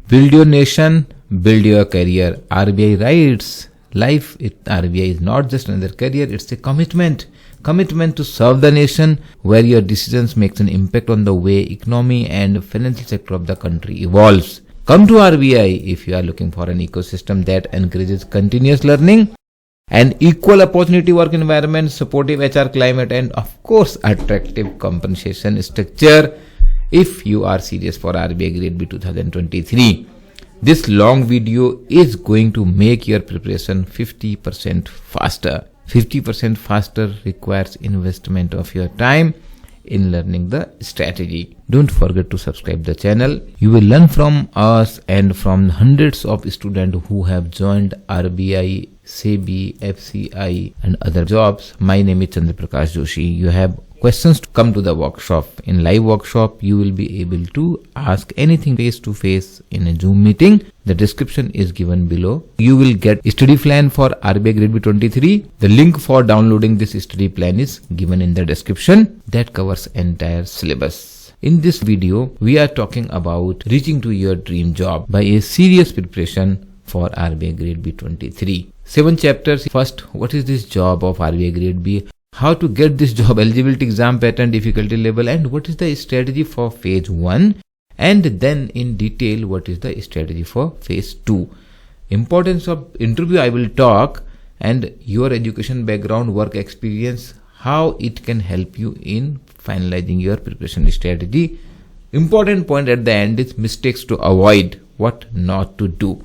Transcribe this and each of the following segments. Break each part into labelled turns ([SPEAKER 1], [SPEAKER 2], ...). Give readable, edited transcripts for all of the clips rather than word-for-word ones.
[SPEAKER 1] Build your nation, build your career. RBI writes, life at RBI is not just another career, it's a commitment. Commitment to serve the nation, where your decisions makes an impact on the way economy and financial sector of the country evolves. Come to RBI if you are looking for an ecosystem that encourages continuous learning, an equal opportunity work environment, supportive HR climate, and of course attractive compensation structure. If you are serious for RBI Grade B 2023, this long video is going to make your preparation 50% faster. 50% faster requires investment of your time in learning the strategy. Don't forget to subscribe the channel. You will learn from us and from hundreds of students who have joined RBI, CP, FCI and other jobs. My name is Chandraprakash Joshi. You have questions to come to the workshop. In live workshop, you will be able to ask anything face to face in a Zoom meeting. The description is given below. You will get a study plan for RBI Grade B 23. The link for downloading this study plan is given in the description. That covers entire syllabus. In this video, we are talking about reaching to your dream job by a serious preparation for RBI Grade B 23. 7 chapters. First, what is this job of RBI Grade B? How to get this job, eligibility, exam pattern, difficulty level, and what is the strategy for phase 1, and then in detail what is the strategy for phase 2. Importance of interview I will talk, and your education background, work experience, how it can help you in finalizing your preparation strategy. Important point at the end is mistakes to avoid, what not to do.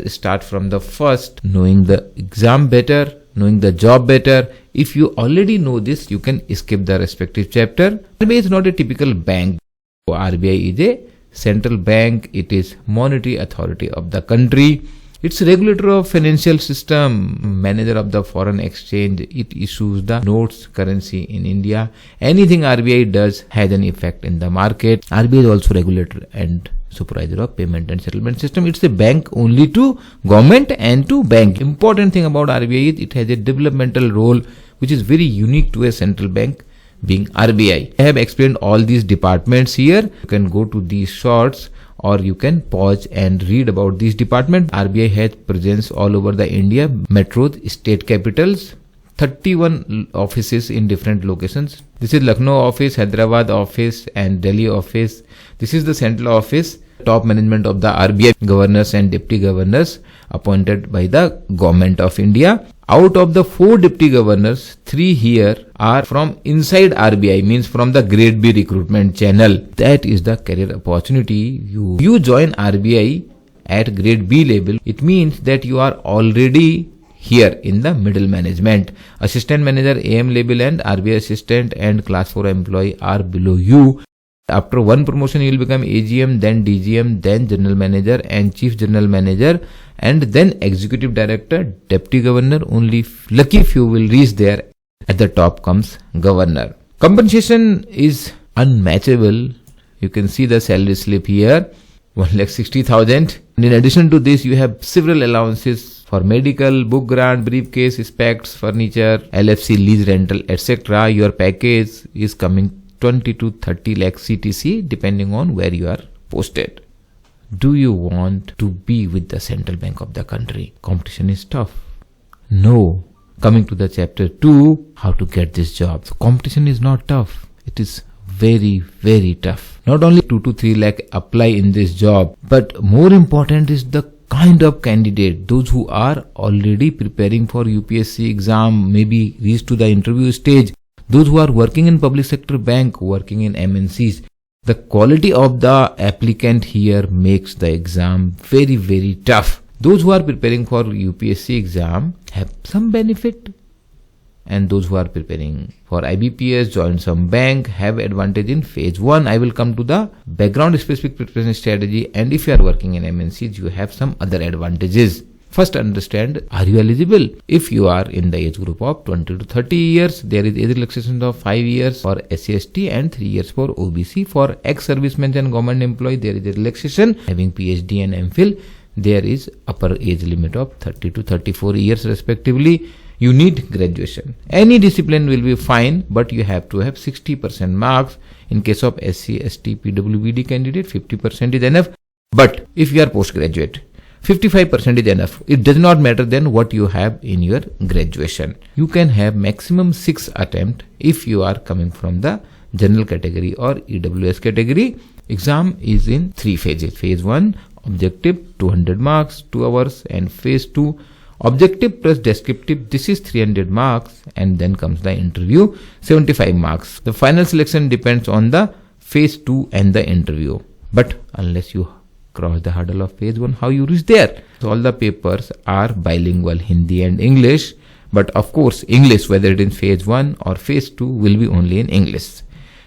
[SPEAKER 1] Start from the first, knowing the exam better, knowing the job better. If you already know this, you can skip the respective chapter. RBI is not a typical bank. RBI is a central bank. It is monetary authority of the country. It's regulator of financial system, manager of the foreign exchange. It issues the notes, currency in India. Anything RBI does has an effect in the market. RBI is also regulator and supervisor of payment and settlement system. It's a bank only to government and to bank. Important thing about RBI is it has a developmental role which is very unique to a central bank being RBI. I have explained all these departments here. You can go to these shorts or you can pause and read about these departments. RBI has presence all over the India, metros, state capitals, 31 offices in different locations. This is Lucknow office, Hyderabad office and Delhi office. This is the central office, top management of the RBI, governors and deputy governors appointed by the government of India. Out of the 4 deputy governors, 3 here are from inside RBI, means from the Grade B recruitment channel. That is the career opportunity. You join RBI at Grade B level. It means that you are already here in the middle management. Assistant manager, AM level and RBI assistant and class 4 employee are below you. After one promotion, you will become AGM, then DGM, then general manager and chief general manager, and then executive director, deputy governor. Only lucky few will reach there. At the top comes governor. Compensation is unmatchable. You can see the salary slip here, 1,60,000. And in addition to this, you have several allowances for medical, book grant, briefcase, specs, furniture, LFC, lease rental, etc. Your package is coming 20 to 30 lakh CTC depending on where you are posted. Do you want to be with the central bank of the country? Competition is tough. No. Coming to the chapter 2, how to get this job. So competition is not tough. It is very, very tough. Not only 2 to 3 lakh apply in this job, but more important is the kind of candidate, those who are already preparing for UPSC exam, maybe reach to the interview stage, those who are working in public sector bank, working in MNCs. The quality of the applicant here makes the exam very, very tough. Those who are preparing for UPSC exam have some benefit, and those who are preparing for IBPS, join some bank, have advantage in phase 1. I will come to the background specific preparation strategy, and if you are working in MNCs, you have some other advantages. First, understand, are you eligible? If you are in the age group of 20 to 30 years, there is age relaxation of 5 years for SC/ST and 3 years for OBC. For ex-servicemen and government employee, there is a relaxation. Having PhD and MPhil, there is upper age limit of 30 to 34 years respectively. You need graduation. Any discipline will be fine, but you have to have 60% marks. In case of SC/ST, PWBD candidate, 50% is enough. But if you are postgraduate, 55% is enough. It does not matter then what you have in your graduation. You can have maximum 6 attempts if you are coming from the general category or EWS category. Exam is in 3 phases. Phase 1, objective, 200 marks, 2 hours, and phase 2, objective plus descriptive, this is 300 marks, and then comes the interview, 75 marks. The final selection depends on the phase 2 and the interview. But unless you cross the hurdle of phase 1, how you reach there? So all the papers are bilingual, Hindi and English. But of course, English, whether it is phase 1 or phase 2, will be only in English.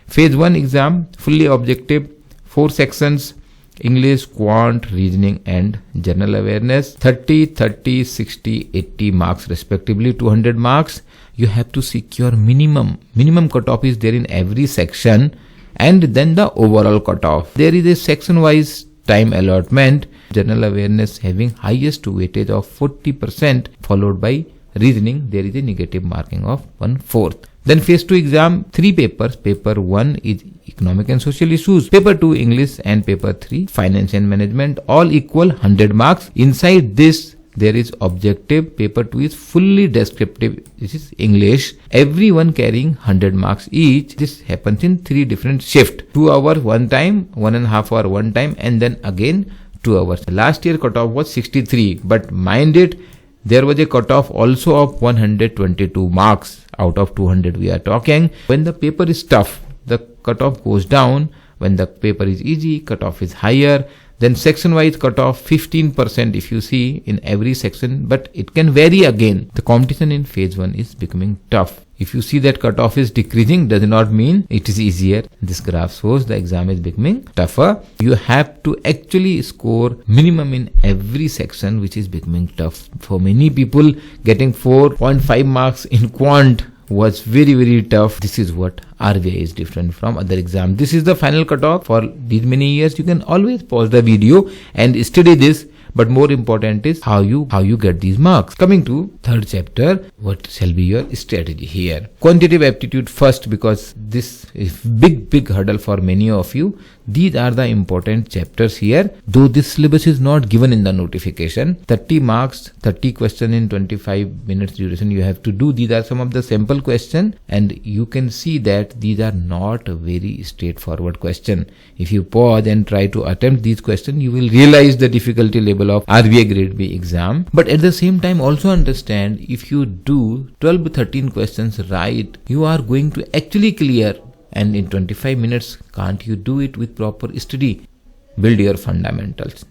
[SPEAKER 1] Phase 1 exam, fully objective, 4 sections, English, quant, reasoning and general awareness, 30, 30, 60, 80 marks respectively, 200 marks. You have to secure minimum cutoff is there in every section, and then the overall cutoff. There is a section wise time allotment. General awareness having highest weightage of 40%, followed by reasoning, there is a negative marking of 1/4. Then phase 2 exam, 3 papers. Paper 1 is economic and social issues. Paper 2 English, and paper 3 finance and management, all equal 100 marks. Inside this there is objective. Paper 2 is fully descriptive. This is English. Everyone carrying 100 marks each. This happens in 3 different shifts. 2 hours one time, 1.5 hour one time, and then again 2 hours. Last year cutoff was 63, but mind it, there was a cutoff also of 122 marks out of 200 we are talking. When the paper is tough, the cutoff goes down. When the paper is easy, cutoff is higher. Then section wise cutoff 15% if you see in every section, but it can vary again. The competition in phase 1 is becoming tough. If you see that cutoff is decreasing, does not mean it is easier. This graph shows the exam is becoming tougher. You have to actually score minimum in every section, which is becoming tough. For many people, getting 4.5 marks in quant was very tough. This is what RBI is different from other exams. This is the final cutoff for these many years. You can always pause the video and study this. But more important is how you get these marks. Coming to 3rd chapter, what shall be your strategy here? Quantitative aptitude first, because this is big hurdle for many of you. These are the important chapters here. Though this syllabus is not given in the notification, 30 marks, 30 questions in 25 minutes duration you have to do. These are some of the sample questions, and you can see that these are not a very straightforward question. If you pause and try to attempt these questions, you will realize the difficulty level of RBI Grade B exam. But at the same time also understand, if you do 12-13 questions right, you are going to actually clear. And in 25 minutes, can't you do it with proper study? Build your fundamentals.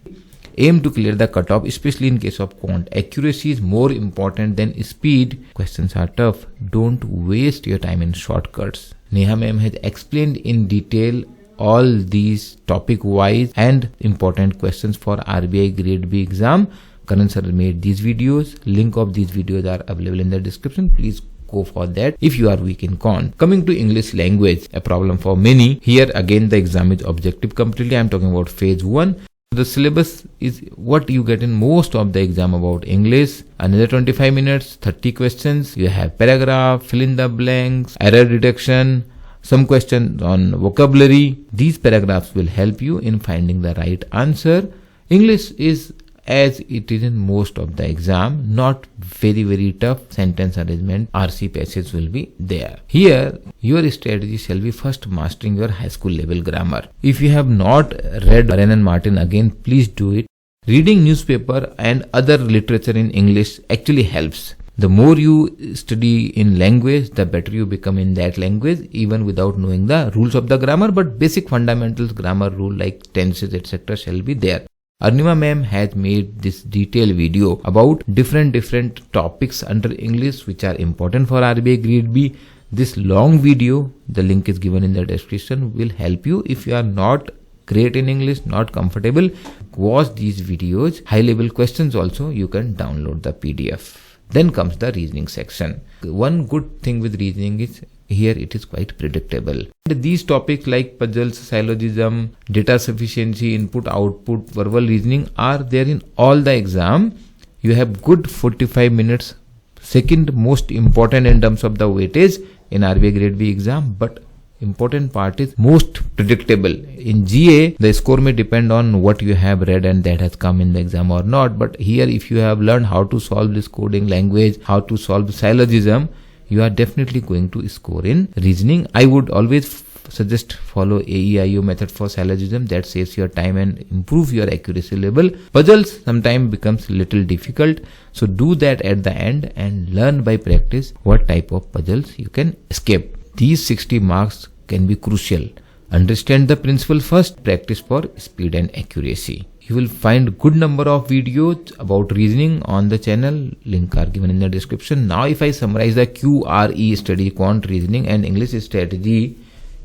[SPEAKER 1] Aim to clear the cutoff, especially in case of quant. Accuracy is more important than speed. Questions are tough. Don't waste your time in shortcuts. Neha ma'am has explained in detail all these topic wise and important questions for RBI Grade B exam. Karan sir made these videos. Link of these videos are available in the description. Please go for that if you are weak in quant. Coming to English language, a problem for many. Here again the exam is objective completely. I am talking about phase 1. The syllabus is what you get in most of the exam about English. Another 25 minutes, 30 questions. You have paragraph, fill in the blanks, error detection, some questions on vocabulary. These paragraphs will help you in finding the right answer. English is, as it is in most of the exam, not very tough. Sentence arrangement, RC passage will be there. Here your strategy shall be first mastering your high school level grammar. If you have not read Karan and Martin again, please do it. Reading newspaper and other literature in English actually helps. The more you study in language, the better you become in that language, even without knowing the rules of the grammar. But basic fundamentals, grammar rule like tenses, etc. shall be there. Arunima ma'am has made this detailed video about different topics under English which are important for RBI Grade B. This long video, the link is given in the description, will help you if you are not great in English, not comfortable. Watch these videos. High level questions also, you can download the PDF. Then comes the reasoning section. One good thing with reasoning is here it is quite predictable. These topics like puzzles, syllogism, data sufficiency, input, output, verbal reasoning are there in all the exam. You have good 45 minutes. Second most important in terms of the weightage in RBI Grade B exam, but important part is most predictable. In GA, the score may depend on what you have read and that has come in the exam or not. But here, if you have learned how to solve this coding language, how to solve syllogism, you are definitely going to score in reasoning. I would always suggest follow AEIO method for syllogism. That saves your time and improve your accuracy level. Puzzles sometimes becomes little difficult, so do that at the end and learn by practice what type of puzzles you can escape. These 60 marks can be crucial. Understand the principle first, practice for speed and accuracy. You will find good number of videos about reasoning on the channel. Link are given in the description. Now if I summarize the QRE study, quant reasoning and English strategy,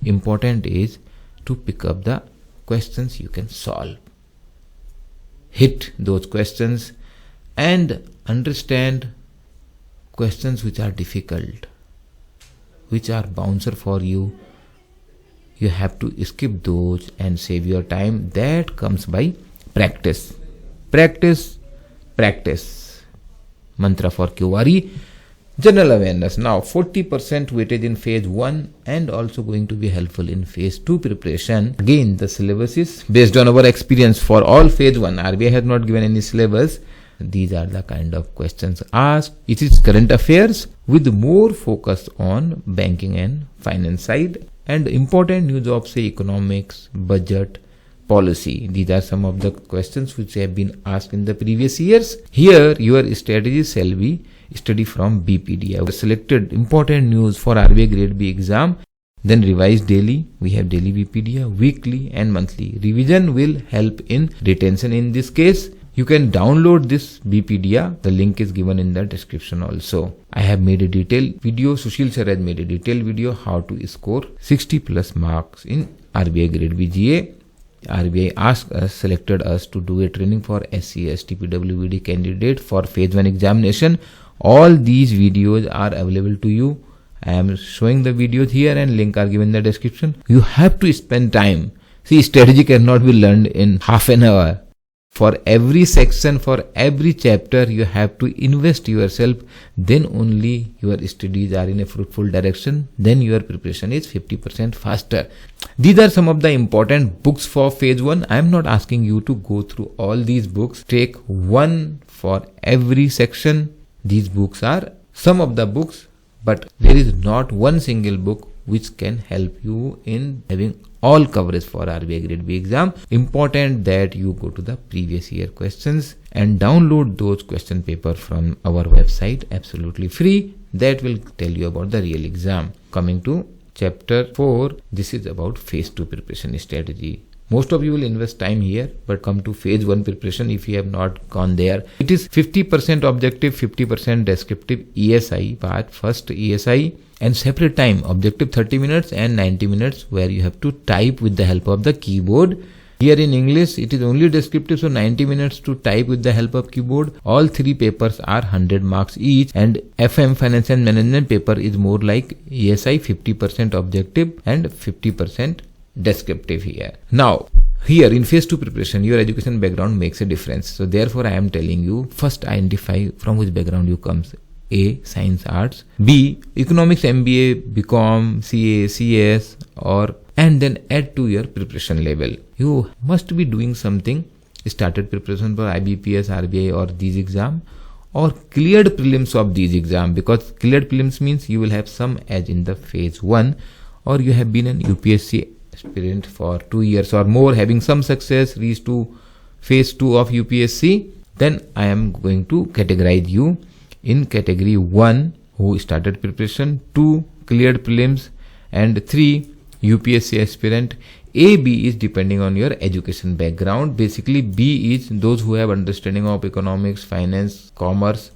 [SPEAKER 1] important is to pick up the questions you can solve. Hit those questions and understand questions which are difficult, which are bouncer for you. You have to skip those and save your time. That comes by practice. Practice, practice. Mantra for QRE. General awareness. Now 40% weightage in phase 1 and also going to be helpful in phase 2 preparation. Again, the syllabus is based on our experience for all phase 1. RBI has not given any syllabus. These are the kind of questions asked. It is current affairs with more focus on banking and finance side. And important news of say economics, budget, policy. These are some of the questions which have been asked in the previous years. Here your strategy shall be study from BPD. I have selected important news for RBI Grade B exam. Then revise daily. We have daily BPD, weekly and monthly. Revision will help in retention in this case. You can download this BPD. The link is given in the description also. I have made a detailed video. Susheel sir has made a detailed video how to score 60 plus marks in RBI Grade B GA. RBI selected us to do a training for SC, ST, PWBD candidate for phase 1 examination. All these videos are available to you. I am showing the videos here and link are given in the description. You have to spend time. See, strategy cannot be learned in half an hour. For every section, for every chapter, you have to invest yourself. Then only your studies are in a fruitful direction. Then your preparation is 50% faster. These are some of the important books for phase 1. I am not asking you to go through all these books. Take one for every section. These books are some of the books, but there is not one single book which can help you in having all coverage for RBI Grade B exam. Important that you go to the previous year questions and download those question paper from our website absolutely free. That will tell you about the real exam. Coming to chapter 4, this is about phase 2 preparation strategy. Most of you will invest time here, but come to phase 1 preparation if you have not gone there. It is 50% objective, 50% descriptive ESI part, first ESI, and separate time, objective 30 minutes and 90 minutes where you have to type with the help of the keyboard. Here in English, it is only descriptive, so 90 minutes to type with the help of keyboard. All 3 papers are 100 marks each, and FM Finance and Management paper is more like ESI, 50% objective and 50% descriptive here. Now, here in phase 2 preparation, your education background makes a difference. So therefore, I am telling you, first identify from which background you comes. A, science, arts. B, economics, MBA, BCom, CA, CS, and then add to your preparation level. You must be doing something, started preparation for IBPS, RBI or these exam, or cleared prelims of these exam, because cleared prelims means you will have some edge in the phase 1, or you have been an UPSC aspirant for 2 years or more, having some success, reached to phase 2 of UPSC. Then I am going to categorize you in category 1 who started preparation, 2 cleared prelims, and 3 UPSC aspirant. A, B is depending on your education background. Basically B is those who have understanding of economics, finance, commerce,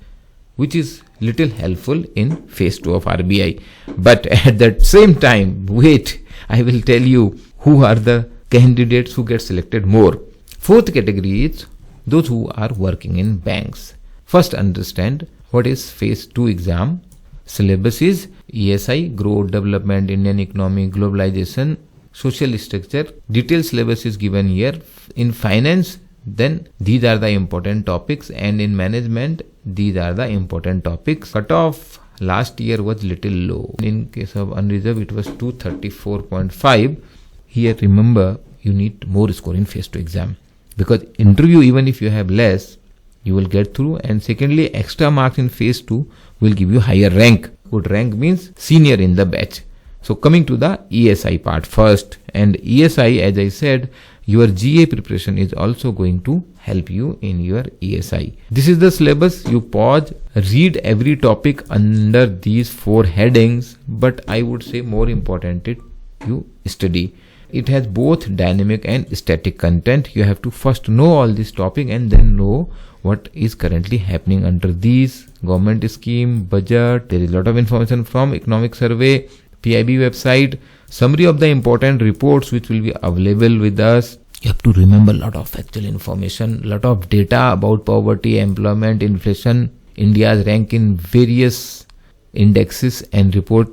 [SPEAKER 1] which is little helpful in phase 2 of RBI. But at that same time, wait, I will tell you who are the candidates who get selected more. Fourth category is those who are working in banks. First understand what is phase 2 exam. Syllabus is ESI, growth, development, Indian economy, globalization, social structure. Detailed syllabus is given here. In finance, then these are the important topics, and in management, these are the important topics. Cut off last year was little low. In case of unreserved, it was 234.5. Here, remember, you need more score in phase 2 exam. Because interview, even if you have less, you will get through. And secondly, extra marks in phase 2 will give you higher rank. Good rank means senior in the batch. So coming to the ESI part first. And ESI, as I said, your GA preparation is also going to help you in your ESI. This is the syllabus. You pause, read every topic under these 4 headings. But I would say more important it you study. It has both dynamic and static content. You have to first know all this topic and then know what is currently happening under these government scheme, budget. There is a lot of information from economic survey, PIB website, summary of the important reports which will be available with us. You have to remember a lot of factual information, lot of data about poverty, employment, inflation, India's rank in various indexes and report.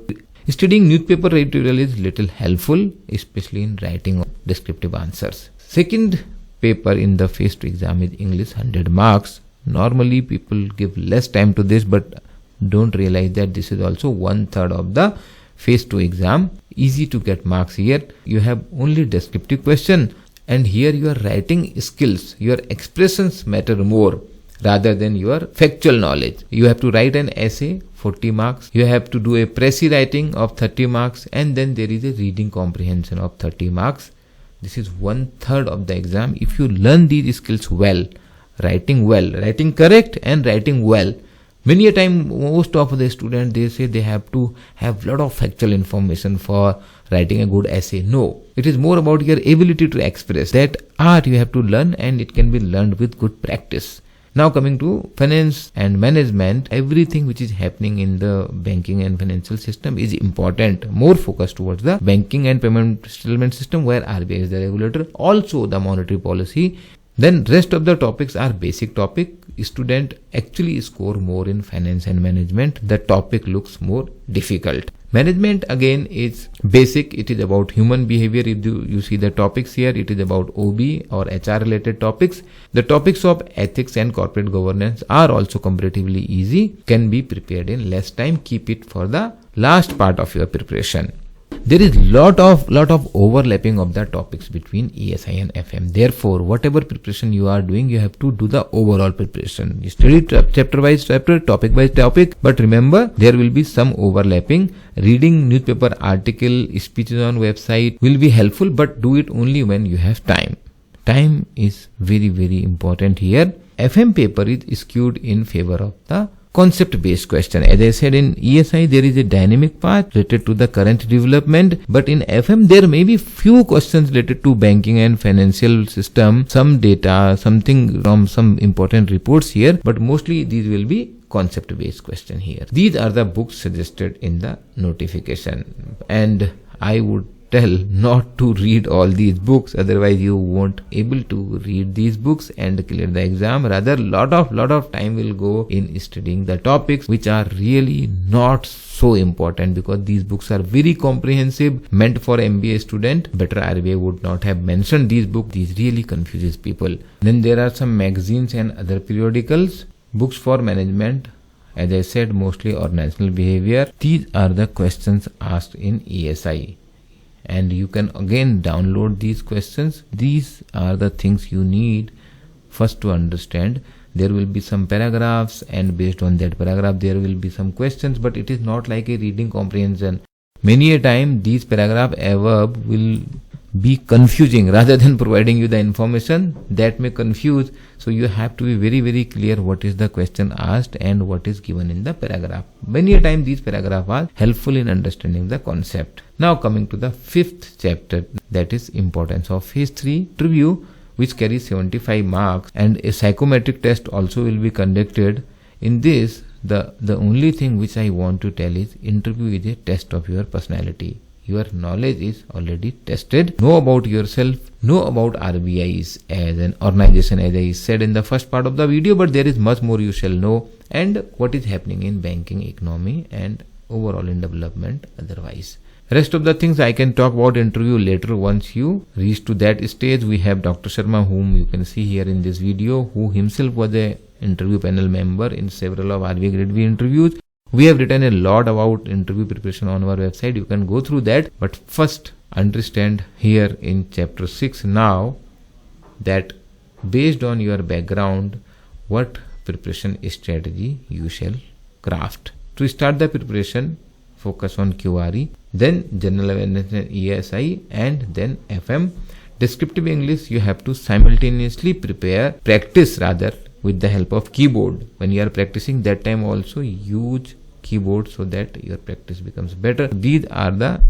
[SPEAKER 1] Studying newspaper editorial is little helpful, especially in writing descriptive answers. Second paper in the phase 2 exam is English 100 marks. Normally people give less time to this, but don't realize that this is also 1/3 of the phase 2 exam. Easy to get marks here. You have only descriptive question, and here your writing skills, your expressions matter more rather than your factual knowledge. You have to write an essay, 40 marks. You have to do a précis writing of 30 marks, and then there is a reading comprehension of 30 marks. This is 1/3 of the exam. If you learn these skills well, writing correct and writing well. Many a time, most of the students, they say they have to have lot of factual information for writing a good essay. No, it is more about your ability to express. That art you have to learn, and it can be learned with good practice. Now coming to finance and management, everything which is happening in the banking and financial system is important. More focus towards the banking and payment settlement system where RBI is the regulator. Also the monetary policy. Then rest of the topics are basic topic. Student actually score more in finance and management. The topic looks more difficult. Management again is basic. It is about human behavior. If you see the topics here, it is about OB or HR related topics. The topics of ethics and corporate governance are also comparatively easy, can be prepared in less time. Keep it for the last part of your preparation. There is lot of overlapping of the topics between ESI and FM. Therefore, whatever preparation you are doing, you have to do the overall preparation. You study chapter wise chapter, topic by topic. But remember, there will be some overlapping. Reading newspaper article, speeches on website will be helpful, but do it only when you have time. Time is very, very important here. FM paper is skewed in favor of the concept-based question. As I said, in ESI there is a dynamic part related to the current development, but in FM there may be few questions related to banking and financial system, some data, something from some important reports here, but mostly these will be concept-based question here. These are the books suggested in the notification, and I would tell not to read all these books, otherwise you won't able to read these books and clear the exam. Rather, lot of time will go in studying the topics which are really not so important, because these books are very comprehensive, meant for MBA student. Better RBI would not have mentioned these books. These really confuses people. Then there are some magazines and other periodicals. Books for management, as I said, mostly organizational behavior. These are the questions asked in ESI. And you can again download these questions. These are the things you need first to understand. There will be some paragraphs, and based on that paragraph there will be some questions, but it is not like a reading comprehension. Many a time these paragraph adverb will be confusing rather than providing you the information that may confuse. So you have to be very, very clear what is the question asked and what is given in the paragraph. Many a time these paragraphs are helpful in understanding the concept. Now coming to the 5th chapter, that is importance of phase 3 interview, which carries 75 marks, and a psychometric test also will be conducted. In this, the only thing which I want to tell is interview is a test of your personality. Your knowledge is already tested. Know about yourself. Know about RBIs as an organization, as I said in the first part of the video, but there is much more you shall know, and what is happening in banking, economy, and overall in development otherwise. Rest of the things I can talk about interview later once you reach to that stage. We have Dr. Sharma, whom you can see here in this video, who himself was a interview panel member in several of RBI Grade B interviews, We have written a lot about interview preparation on our website. You can go through that. But first, understand here in chapter 6 now that based on your background, what preparation strategy you shall craft. To start the preparation, focus on QRE, then General Awareness and ESI, and then FM. Descriptive English, you have to simultaneously practice with the help of keyboard. When you are practicing, that time also use keyboard so that your practice becomes better. These are the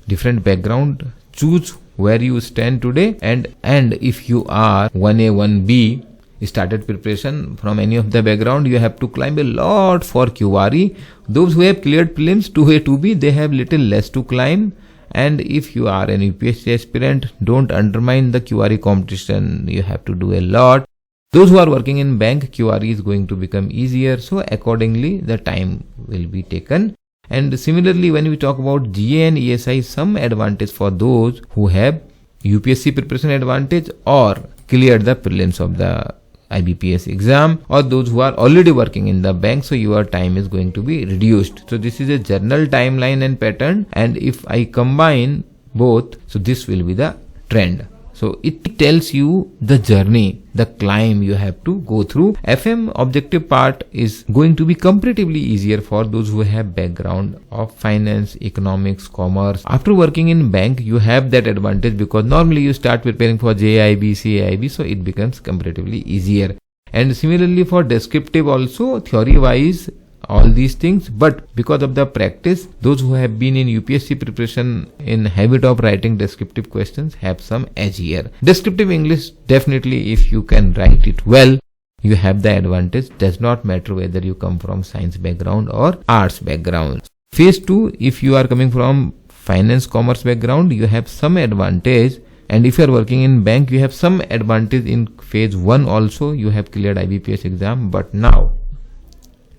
[SPEAKER 1] different background. Choose where you stand today, and if you are 1A, 1B, started preparation from any of the background, you have to climb a lot for QRE. Those who have cleared prelims 2A, 2B, they have little less to climb. And if you are an UPSC aspirant, don't undermine the QRE competition. You have to do a lot. Those who are working in bank, QRE is going to become easier. So accordingly, the time will be taken. And similarly, when we talk about GA and ESI, some advantage for those who have UPSC preparation advantage or cleared the prelims of the IBPS exam, or those who are already working in the bank, so your time is going to be reduced. So this is a general timeline and pattern, and if I combine both, so this will be the trend. So it tells you the journey, the climb you have to go through. FM objective part is going to be comparatively easier for those who have background of finance, economics, commerce. After working in bank, you have that advantage because normally you start preparing for JIB, CIB, so it becomes comparatively easier. And similarly for descriptive also, theory wise, all these things, but because of the practice, those who have been in UPSC preparation in habit of writing descriptive questions have some edge here. Descriptive English, definitely if you can write it well, you have the advantage. Does not matter whether you come from science background or arts background. Phase 2, if you are coming from finance, commerce background, you have some advantage. And if you are working in bank, you have some advantage in phase 1 also. You have cleared IBPS exam, but now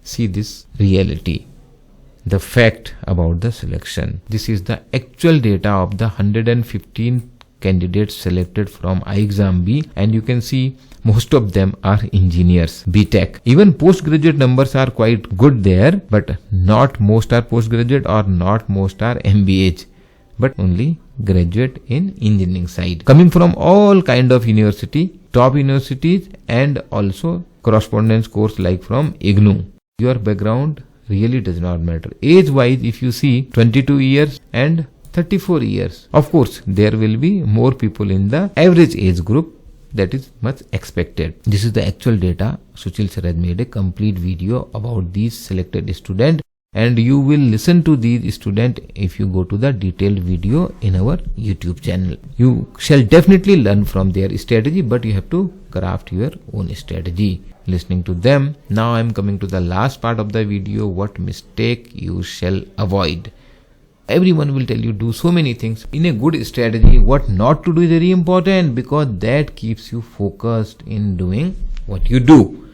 [SPEAKER 1] see this reality, the fact about the selection. This is the actual data of the 115 candidates selected from ixamBee, and you can see most of them are engineers, BTech. Even postgraduate numbers are quite good there, but not most are postgraduate or not most are MBH, but only graduate in engineering side. Coming from all kind of university, top universities, and also correspondence course like from IGNOU. Your background really does not matter. Age wise, if you see 22 years and 34 years, of course there will be more people in the average age group. That is much expected. This is the actual data. Susheel sir has made a complete video about these selected students, and you will listen to these students if you go to the detailed video in our YouTube channel. You shall definitely learn from their strategy, but you have to craft your own strategy listening to them. Now I am coming to the last part of the video, what mistake you shall avoid. Everyone will tell you do so many things. In a good strategy, what not to do is very important, because that keeps you focused in doing what you do.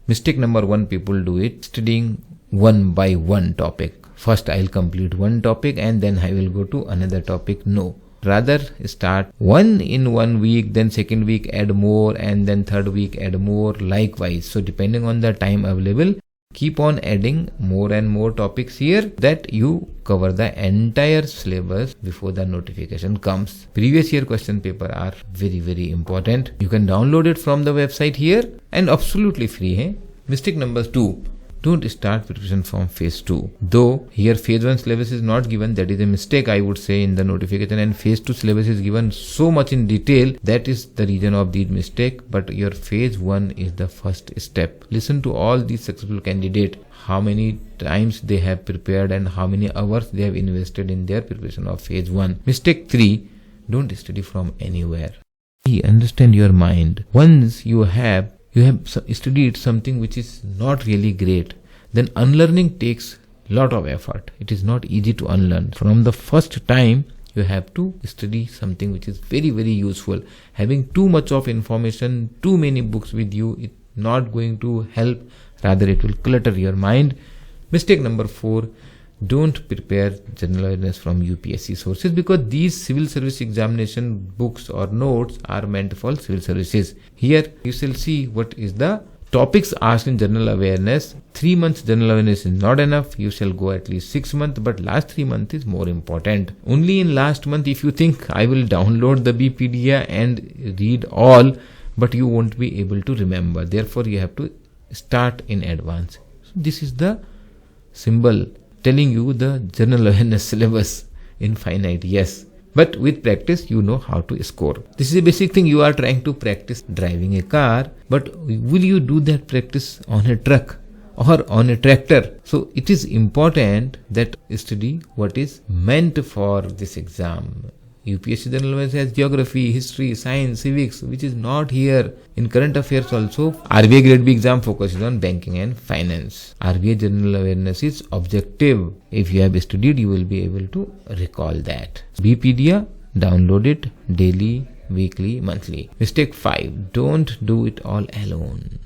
[SPEAKER 1] Mistake number 1 people do it, studying one by one topic. First I'll complete one topic and then I will go to another topic. No. Rather start one in 1 week, then second week add more, and then third week add more, likewise. So depending on the time available, keep on adding more and more topics here, that you cover the entire syllabus before the notification comes. Previous year question paper are very, very important. You can download it from the website here and absolutely free. Hai? Mistake number 2. Don't start preparation from phase 2. Though here phase 1 syllabus is not given, that is a mistake I would say in the notification, and phase 2 syllabus is given so much in detail, that is the reason of this mistake. But your phase 1 is the first step. Listen to all these successful candidates, how many times they have prepared and how many hours they have invested in their preparation of phase 1. Mistake 3, don't study from anywhere. Understand your mind. Once you have studied something which is not really great, then unlearning takes lot of effort. It is not easy to unlearn. From the first time, you have to study something which is very, very useful. Having too much of information, too many books with you, it's not going to help. Rather, it will clutter your mind. Mistake number 4, don't prepare general awareness from UPSC sources, because these civil service examination books or notes are meant for civil services. Here you shall see what is the topics asked in general awareness, 3 months general awareness is not enough. You shall go at least 6 months, but last 3 months is more important. Only in last month, if you think I will download the BPDA and read all, but you won't be able to remember. Therefore, you have to start in advance. So this is the symbol telling you the general awareness syllabus infinite. Yes. But with practice, you know how to score. This is a basic thing. You are trying to practice driving a car, but will you do that practice on a truck or on a tractor? So it is important that study what is meant for this exam. UPSC General Awareness has geography, history, science, civics, which is not here. In current affairs also, RBI Grade B exam focuses on banking and finance. RBI General Awareness is objective. If you have studied, you will be able to recall that. BPDA, download it daily, weekly, monthly. Mistake 5. Don't do it all alone.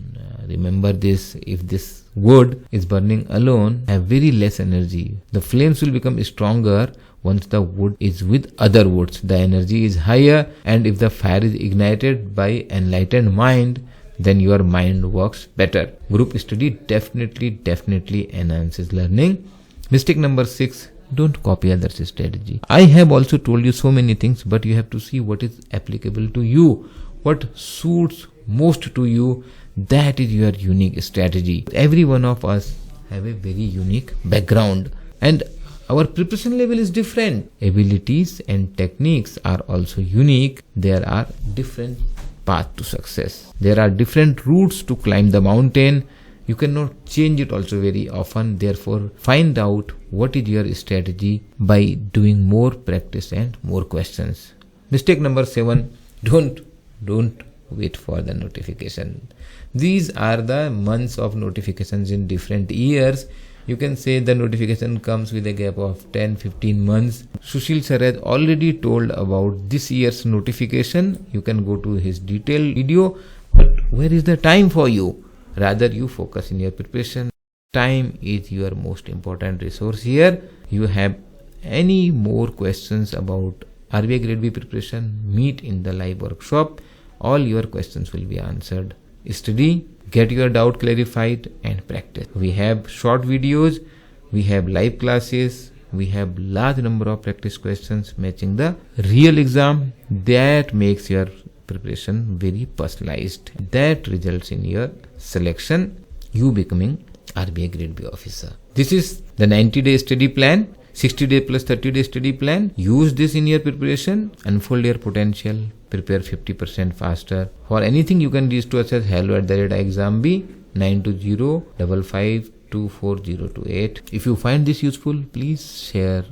[SPEAKER 1] Remember this, if this wood is burning alone, have very less energy. The flames will become stronger once the wood is with other woods. The energy is higher, and if the fire is ignited by enlightened mind, then your mind works better. Group study definitely enhances learning. Mistake number 6. Don't copy others' strategy. I have also told you so many things, but you have to see what is applicable to you, what suits most to you. That is your unique strategy. Every one of us have a very unique background, and our preparation level is different. Abilities and techniques are also unique. There are different paths to success. There are different routes to climb the mountain. You cannot change it also very often. Therefore, find out what is your strategy by doing more practice and more questions. Mistake number 7. Don't wait for the notification. These are the months of notifications in different years. You can say the notification comes with a gap of 10-15 months. Susheel sir has already told about this year's notification. You can go to his detailed video. But where is the time for you? Rather, you focus in your preparation. Time is your most important resource here. You have any more questions about RBI Grade B preparation, meet in the live workshop. All your questions will be answered. Study, get your doubt clarified, and practice. We have short videos, we have live classes, we have large number of practice questions matching the real exam. That makes your preparation very personalized. That results in your selection, you becoming RBI Grade B officer. This is the 90-day study plan, 60-day plus 30-day study plan. Use this in your preparation, unfold your potential, prepare 50% faster. For anything, you can reach to us at hello@ixamBee 920-5524-028. If you find this useful, please share